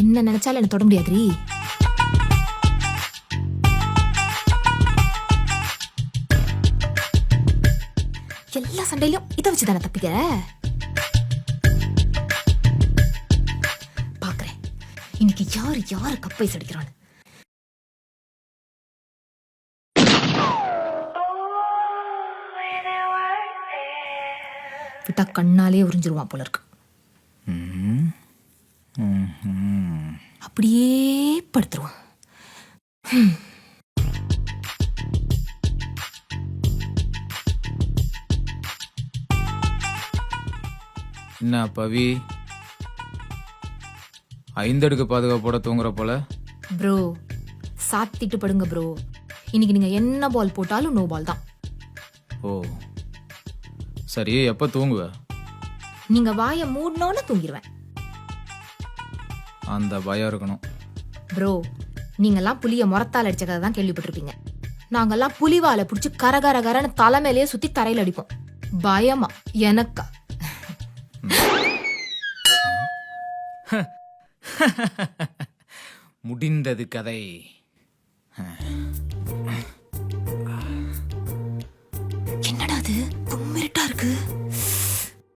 என்ன நினைச்சாலும் என்ன தொட முடியாதுரி. எல்லா சண்டையிலும் இதை வச்சுதானே தப்பிக்க பாக்குறேன். இன்னைக்கு யாரு கப்பை சடிக்கிறான்னு. விட்டா கண்ணாலே உறிஞ்சிருவான் போல இருக்கு. அப்படியே படுத்துருவான். என்ன பவி, 5 அடுக்கு பாதுகாப்போட தூங்குற போல. ப்ரோ சாத்திட்டு படுங்க ப்ரோ. இன்னைக்கு நீங்க என்ன பால் போட்டாலும் நோ பால் தான். ஓ சரி, எப்ப தூங்குவ? நீங்க வாயை மூடனோன்னு தூங்கிடுவேன். அந்த பயம் இருக்கணும். ப்ரோ நீங்கெல்லாம் புலிய முறத்தால் அடிச்ச கதை தான் கேள்விப்பட்டிருப்பீங்க. நாங்கெல்லாம் புலிவாலை பிடிச்சி கரகரகரன்னு தலைமையிலேயே சுத்தி தரையில் அடிப்போம். பயமா எனக்கா? முடிந்தது கதை.